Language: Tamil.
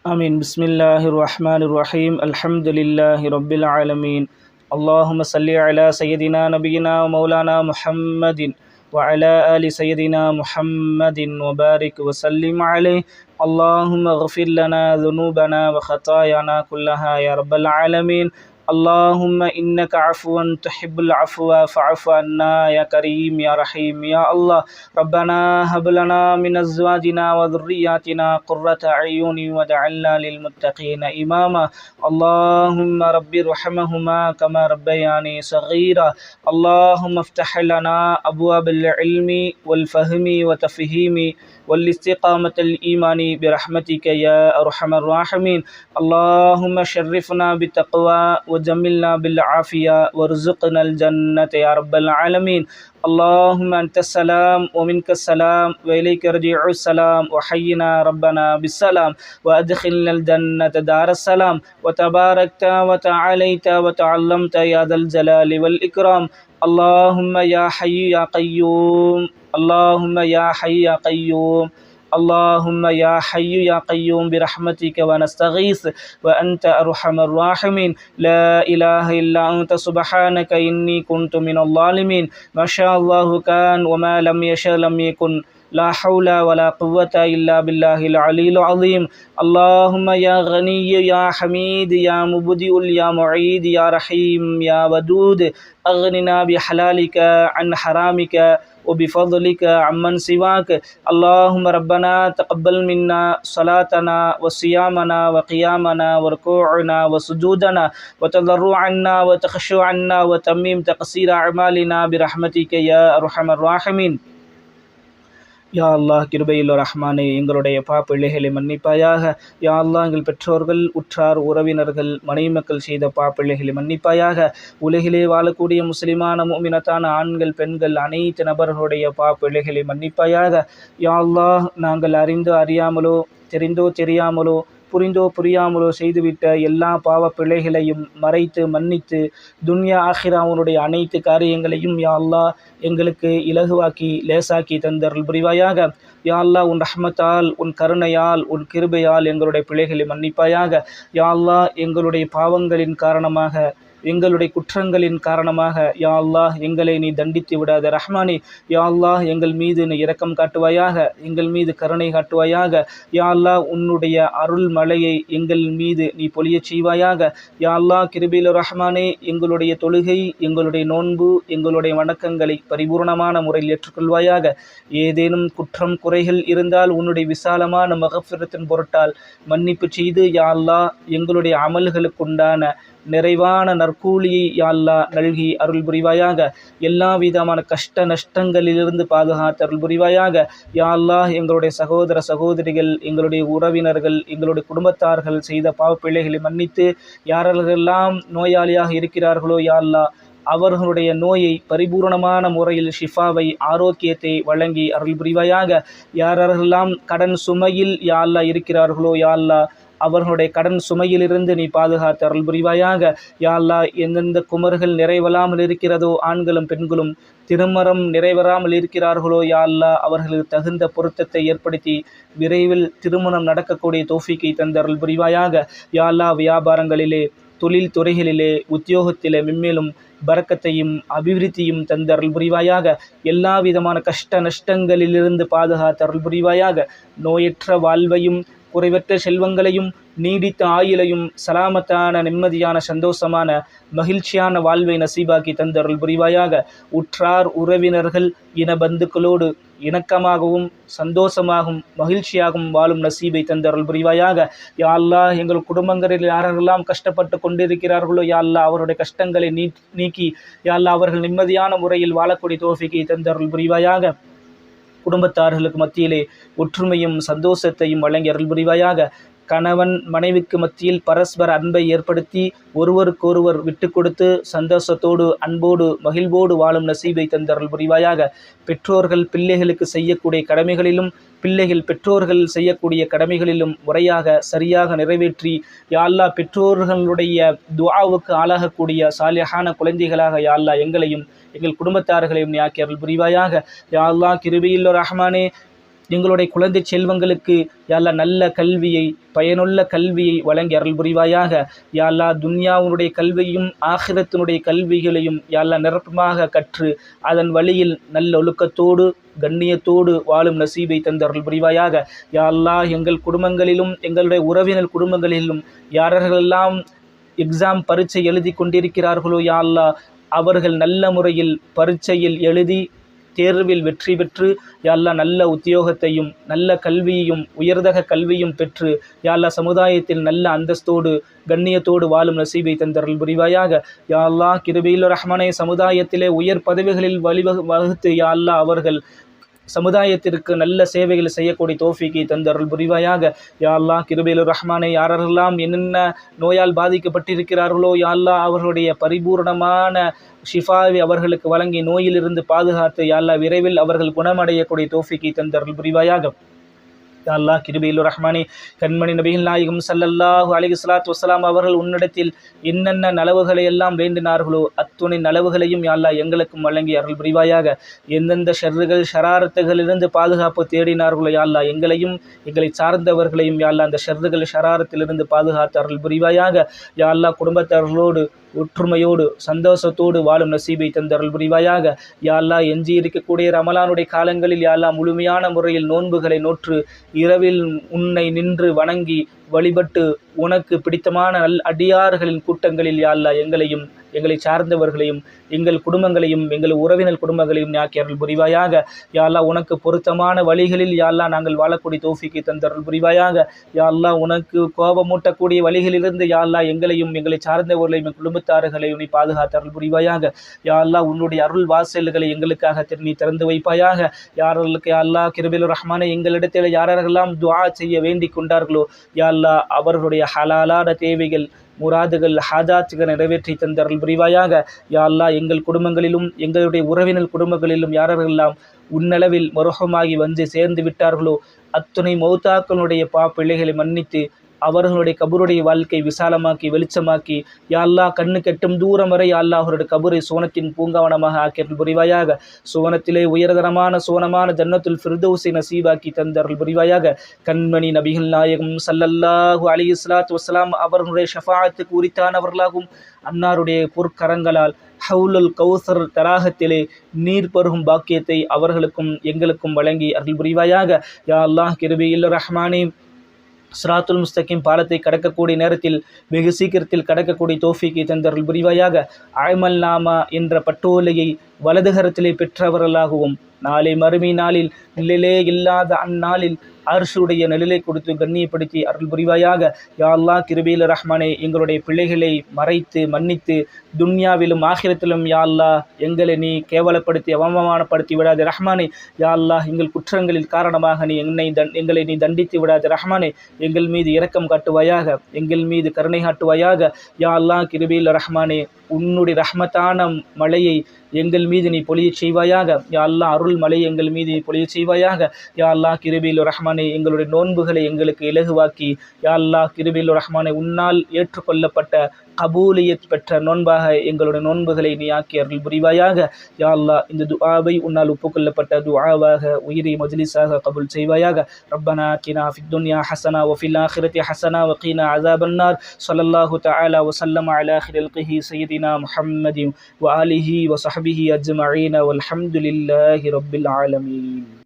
آمين. بسم الله الرحمن الرحيم. الحمد لله رب العالمين. اللهم صل على سيدنا نبينا ومولانا محمد وعلى آل سيدنا محمد وبارك وسلم عليه. اللهم اغفر لنا ذنوبنا وخطايانا كلها يا رب العالمين. اللهم إنك عفو تحب العفو فاعف عنا يا كريم يا رحيم يا الله. ربنا هب لنا من أزواجنا وذرياتنا قرة أعين واجعلنا للمتقين إماما. اللهم رب ارحمهما كما ربياني صغيرا. اللهم افتح لنا أبواب العلم والفهم وتفهيم والاستقامة الإيمان برحمتك يا أرحم الراحمين. اللهم شرفنا بالتقوى وجملنا بالعافية وارزقنا الجنة يا رب العالمين. اللهم أنت السلام ومنك السلام وإليك يرجع السلام وحينا ربنا بالسلام وأدخلنا الجنة دار السلام. وتباركت وتعاليت وتعلمت يا ذا الجلال والإكرام. اللهم يا حي يا قيوم. اللهم يا حي يا قيوم. اللهم يا حي يا قيوم برحمتك ونستغيث وأنت أرحم الراحمين. لا إله إلا أنت سبحانك إني كنت من الظالمين. ما شاء الله كان وما لم يشأ لم يكن. لا حول ولا قوة إلا بالله العلي العظيم. اللهم يا غني يا حميد يا مبدئ يا معيد يا رحيم يا ودود أغننا بحلالك عن حرامك وبفضلك عمن سواك. اللهم ربنا تقبل منا صلاتنا وصيامنا وقيامنا وركوعنا وسجودنا وتضرعنا وتخشعنا وتميم تقصير أعمالنا برحمتك يا أرحم الراحمين. யா அல்லாஹ் கிருபையுள்ள ரஹ்மானே, எங்களுடைய பாப்பிள்ளைகளை மன்னிப்பாயாக. யா அல்லாஹ் எங்கள் பெற்றோர்கள் உற்றார் உறவினர்கள் மனைவி மக்கள் செய்த பாப்பிள்ளைகளை மன்னிப்பாயாக. உலகிலே வாழக்கூடிய முஸ்லிமான முஃமினத்தான ஆண்கள் பெண்கள் அனைத்து நபர்களுடைய பாப்பிள்ளைகளை மன்னிப்பாயாக. யா அல்லாஹ் நாங்கள் அறிந்தோ அறியாமலோ தெரிந்தோ தெரியாமலோ புரிந்தோ புரியாமலோ செய்துவிட்ட எல்லா பாவ பிழைகளையும் மறைத்து மன்னித்து துன்யா ஆஹிராவுனுடைய அனைத்து காரியங்களையும் யா அல்லாஹ் எங்களுக்கு இலகுவாக்கி லேசாக்கி தந்தருள் புரிவாயாக. யா அல்லாஹ் உன் ரஹ்மத்தால் உன் கருணையால் உன் கிருபையால் எங்களுடைய பிழைகளை மன்னிப்பாயாக. யா அல்லாஹ் எங்களுடைய பாவங்களின் காரணமாக எங்களுடைய குற்றங்களின் காரணமாக யா அல்லாஹ் எங்களை நீ தண்டித்து விடாத ரஹ்மானே. யா அல்லாஹ் எங்கள் மீது நீ இரக்கம் காட்டுவாயாக, எங்கள் மீது கருணை காட்டுவாயாக. யா அல்லாஹ் உன்னுடைய அருள் மழையை எங்கள் மீது நீ பொழியச் செய்வாயாக. யா அல்லாஹ் கிருபையுள்ள ரஹ்மானே, எங்களுடைய தொழுகை எங்களுடைய நோன்பு எங்களுடைய வணக்கங்களை பரிபூர்ணமான முறையில் ஏற்றுக்கொள்வாயாக. ஏதேனும் குற்றம் குறைகள் இருந்தால் உன்னுடைய விசாலமான மகஃபிரத்தின் பொருட்டால் மன்னிப்பு செய்து யா அல்லாஹ் எங்களுடைய அமல்களுக்குண்டான நிறைவான நற்கூலியை யா அல்லாஹ் நல்கி அருள் புரிவாயாக. எல்லா விதமான கஷ்ட நஷ்டங்களிலிருந்து பாதுகாத்து அருள் புரிவாயாக. யா அல்லாஹ் எங்களுடைய சகோதர சகோதரிகள் எங்களுடைய உறவினர்கள் எங்களுடைய குடும்பத்தார்கள் செய்த பாவப்பிழைகளை மன்னித்து யாரெல்லாம் நோயாளியாக இருக்கிறார்களோ யா அல்லாஹ் அவர்களுடைய நோயை பரிபூர்ணமான முறையில் ஷிஃபாவை ஆரோக்கியத்தை வழங்கி அருள் புரிவாயாக. யாரெல்லாம் கடன் சுமையில் யா அல்லாஹ் இருக்கிறார்களோ யா அல்லாஹ் அவர்களுடைய கடன் சுமையிலிருந்து நீ பாதுகாத்து அருள் புரிவாயாக. யா அல்லாஹ் எந்தெந்த குமர்கள் நிறைவலாமல் இருக்கிறதோ ஆண்களும் பெண்களும் திருமணம் நிறைவேறாமல் இருக்கிறார்களோ யா அல்லாஹ் அவர்களுக்கு தகுந்த பொருத்தத்தை ஏற்படுத்தி விரைவில் திருமணம் நடக்கக்கூடிய தௌஃபீக்கை தந்து அருள் புரிவாயாக. யா அல்லாஹ் வியாபாரங்களிலே தொழில் துறைகளிலே உத்தியோகத்திலே மென்மேலும் பரக்கத்தையும் அபிவிருத்தியும் தந்து அருள் புரிவாயாக. எல்லா விதமான கஷ்ட நஷ்டங்களிலிருந்து பாதுகாத்து அருள் புரிவாயாக. நோயற்ற வாழ்வையும் குறைவற்ற செல்வங்களையும் நீடித்த ஆயுளையும் சலாமத்தான நிம்மதியான சந்தோஷமான மகிழ்ச்சியான வாழ்வை நசீபாக்கி தந்தருள் புரிவாயாக. உற்றார் உறவினர்கள் இன பந்துக்களோடு இணக்கமாகவும் சந்தோஷமாகவும் மகிழ்ச்சியாகவும் வாழும் நசீபை தந்தருள் புரிவாயாக. யா அல்லாஹ் எங்கள் குடும்பங்களில் யாரெல்லாம் கஷ்டப்பட்டு கொண்டிருக்கிறார்களோ யா அல்லாஹ் அவருடைய கஷ்டங்களை நீக்கி யா அல்லாஹ் அவர்கள் நிம்மதியான முறையில் வாழக்கூடிய தௌஃபீக்கை தந்தருள் புரிவாயாக. குடும்பத்தார்களுக்கு மத்தியிலே ஒற்றுமையும் சந்தோஷத்தையும் வழங்கி அருள் புரிவாயாக. கணவன் மனைவிக்கு மத்தியில் பரஸ்பர அன்பை ஏற்படுத்தி ஒருவருக்கொருவர் விட்டு கொடுத்து சந்தோஷத்தோடு அன்போடு மகிழ்வோடு வாழும் நசீபை தந்தருள் புரிவாயாக. பெற்றோர்கள் பிள்ளைகளுக்கு செய்யக்கூடிய கடமைகளிலும் பிள்ளைகள் பெற்றோர்கள் செய்யக்கூடிய கடமைகளிலும் முறையாக சரியாக நிறைவேற்றி யா அல்லாஹ் பெற்றோர்களுடைய துஆவுக்கு ஆளாகக்கூடிய சாலிஹான குழந்தைகளாக யா அல்லாஹ் எங்களையும் எங்கள் குடும்பத்தார்களையும் நீ ஆக்கி அருள் புரிவாயாக. யா அல்லாஹ் கிருபையுள்ள ரஹ்மானே, எங்களுடைய குழந்தை செல்வங்களுக்கு யா அல்லாஹ் நல்ல கல்வியை, பயனுள்ள கல்வியை வழங்கி அருள் புரிவாயாக. யா அல்லாஹ் துன்யாவுடைய கல்வியும் ஆகிரத்தினுடைய கல்விகளையும் யா அல்லாஹ் நிரப்பமாக கற்று அதன் வழியில் நல்ல ஒழுக்கத்தோடு கண்ணியத்தோடு வாழும் நசீபை தந்து அருள் புரிவாயாக. யா அல்லாஹ் எங்கள் குடும்பங்களிலும் எங்களுடைய உறவினர் குடும்பங்களிலும் யாரெல்லாம் எக்ஸாம் பரீட்சை எழுதி கொண்டிருக்கிறார்களோ யா அல்லாஹ் அவர்கள் நல்ல முறையில் பரீட்சையில் எழுதி தேர்வில் வெற்றி பெற்று யா அல்லாஹ் நல்ல உத்தியோகத்தையும் நல்ல கல்வியையும் உயர்தக கல்வியும் பெற்று யா அல்லாஹ் சமுதாயத்தில் நல்ல அந்தஸ்தோடு கண்ணியத்தோடு வாழும் நசீபை தந்தருள் புரிவாயாக. யா அல்லாஹ் கிருபையுள்ள ரஹ்மானே சமுதாயத்திலே உயர் பதவிகளில் வகுத்து யா அல்லாஹ் அவர்கள் சமுதாயத்திற்கு நல்ல சேவைகள் செய்யக்கூடிய தௌஃபீக்கை தந்தருள் புரிவாயாக. யா அல்லாஹ் கிருபையுள்ள ரஹ்மானே யாரெல்லாம் என்னென்ன நோயால் பாதிக்கப்பட்டிருக்கிறார்களோ யா அல்லாஹ் அவர்களுடைய பரிபூர்ணமான ஷிஃபாவை அவர்களுக்கு வழங்கி நோயிலிருந்து பாதுகாத்து யா அல்லாஹ் விரைவில் அவர்கள் குணமடையக்கூடிய தௌஃபீக்கை தந்தருள் புரிவாயாக. யா அல்லாஹ் கிருபையுள்ள ரஹ்மானே கண்மணி நபிகள் நாயகம் ஸல்லல்லாஹு அலைஹி ஸலாத்து வஸலாம் அவர்கள் உன்னிடத்தில் என்னென்ன நலவுகளை எல்லாம் வேண்டினார்களோ அத்துணை நலவுகளையும் யா அல்லாஹ் எங்களுக்கும் வழங்கி அருள் புரிவாயாக. எந்தெந்த ஷர்றுகள் ஷராரத்துகளிலிருந்து பாதுகாப்பு தேடினார்களோ யா அல்லாஹ் எங்களையும் எங்களை சார்ந்தவர்களையும் யா அல்லாஹ் அந்த ஷர்றுகள் ஷராரத்திலிருந்து பாதுகாத்து அருள் புரிவாயாக. யா அல்லாஹ் குடும்பத்தார்களோடு ஒற்றுமையோடு சந்தோஷத்தோடு வாழும் நசீபை தந்தருள் புரிவாயாக. யா அல்லாஹ் எஞ்சி இருக்கக்கூடிய ரமலானுடைய காலங்களில் யா அல்லாஹ் முழுமையான முறையில் நோன்புகளை நோற்று இரவில் உன்னை நின்று வணங்கி வழிபட்டு உனக்கு பிடித்தமான அடியார்களின் கூட்டங்களில் யா அல்லாஹ் எங்களையும் எங்களை சார்ந்தவர்களையும் எங்கள் குடும்பங்களையும் எங்கள் உறவினர் குடும்பங்களையும் ஆக்கி அருள் புரிவாயாக. யா அல்லாஹ் உனக்கு பொருத்தமான வழிகளில் யா அல்லாஹ் நாங்கள் வாழக்கூடிய தௌஃபீக்கை தந்தருள் புரிவாயாக. யா அல்லாஹ் உனக்கு கோபமூட்டக்கூடிய வழிகளிலிருந்து யா அல்லாஹ் எங்களையும் எங்களை சார்ந்தவர்களையும் எங்கள் குடும்பத்தார்களையும் நீ பாதுகாத்து அருள் புரிவாயாக. யா அல்லாஹ் உன்னுடைய அருள் வாசல்களை எங்களுக்காக நீ திறந்து வைப்பாயாக. யார்களுக்கு யா அல்லாஹ் கிருபையுள்ள ரஹ்மானே எங்களிடத்தில் யாரெல்லாம் துஆ செய்ய வேண்டிக் கொண்டார்களோ யா அல்லாஹ் அவர்களுடைய ஹலாலான தேவைகள் முராதுகள் ஹாஜாத்துகள் நிறைவேற்றி தந்தருள் புரிவாயாக. யா அல்லாஹ் எங்கள் குடும்பங்களிலும் எங்களுடைய உறவினர் குடும்பங்களிலும் யாரெல்லாம் உன்னளவில் மருஹமாகி வந்து சேர்ந்து விட்டார்களோ அத்துணை மௌத்தாக்களுடைய பிள்ளைகளை மன்னித்து அவர்களுடைய கபருடைய வாழ்க்கை விசாலமாக்கி வெளிச்சமாக்கி யா அல்லாஹ் கண்ணு கெட்டும் தூரம் வரை யா அல்லாஹ் அவருடைய கபரை சோனத்தின் பூங்காவனமாக ஆக்கியருள் புரிவாயாக. சோனத்திலே உயர்தரமான சோனமான ஜன்னத்துல் ஃபிர்தௌஸை நசீபாக்கி தந்தருள் புரிவாயாக. கண்மணி நபிகள் நாயகம் ஸல்லல்லாஹு அலைஹி ஸலாத்து வஸலாம் அவர்களுடைய ஷஃபாஅத்துக்கு உரித்தானவர்களாகவும் அன்னாருடைய பொற்கரங்களால் ஹவுலுல் கௌசர் தராகத்திலே நீர் பருகும் பாக்கியத்தை அவர்களுக்கும் எங்களுக்கும் வழங்கி அருள் புரிவாயாக. யா அல்லாஹ் கிருபையுள்ள ரஹ்மானே சிராத்துல் முஸ்தகீம் பாலத்தை கடக்கக்கூடிய நேரத்தில் வெகு சீக்கிரத்தில் கடக்கக்கூடிய தௌஃபீக்கை தந்தருள் புரிவாயாக. அமல் நாமா என்ற பட்டோலையை வலதுகரத்திலே பெற்றவர்களாகவும் நாளை மறுமை நாளில் நிழலே இல்லாத அந்நாளில் அர்ஷுடைய நிழலை கொடுத்து கண்ணியப்படுத்தி அருள் புரிவாயாக. யா அல்லாஹ் கிருபையுள்ள ரஹ்மானே எங்களுடைய பிள்ளைகளை மறைத்து மன்னித்து துன்யாவிலும் ஆகிரத்திலும் யா அல்லாஹ் எங்களை நீ கேவலப்படுத்தி அவமானப்படுத்தி விடாது ரஹ்மானே. யா அல்லாஹ் எங்கள் குற்றங்களில் காரணமாக நீ எங்களை நீ தண்டித்து விடாது ரஹ்மானே. எங்கள் மீது இரக்கம் காட்டுவாயாக, எங்கள் மீது கருணை காட்டுவாயாக. யா அல்லாஹ் கிருபையுள்ள ரஹ்மானே உன்னுடைய ரஹ்மத்தான மழையை எங்கள் மீது நீ பொழிய செய்வாயாக. யா அல்லாஹ் அருள் மலை எங்கள் மீது பொழிய செய்வாயாக. யா அல்லாஹ் கிருபையுள்ள ரஹ்மானே எங்களுடைய நோன்புகளை எங்களுக்கு இலகுவாக்கி யா அல்லாஹ் கிருபையுள்ள ரஹ்மானே உன்னால் ஏற்றுக்கொள்ளப்பட்ட கபூலியத் பெற்ற நோன்பாக எங்களுடைய நோன்புகளை நீ ஆக்கி அருள் புரிவாயாக. யா அல்லாஹ் இந்த துஆவை உன்னால் ஒப்புக்கொள்ளப்பட்ட துஆவாக உயிரை மஜ்லிஸாக கபூல் செய்வாயாக. ரப்பனா ஆத்தினா ஃபித் துன்யா ஹஸனா வ ஃபில் ஆখিরাতি ஹஸனா வ கீனா அஸாபன் நார். ஸல்லல்லாஹு தஆலா வ ஸல்லம அலா ஹைரில் கல்கி சய்யிதினா முஹம்மதின் வ ஆலிஹி வ ஸஹ்பிஹி அஜ்மஈன் வல்ஹம்துலில்லாஹி ரப்பில் ஆலமீன்.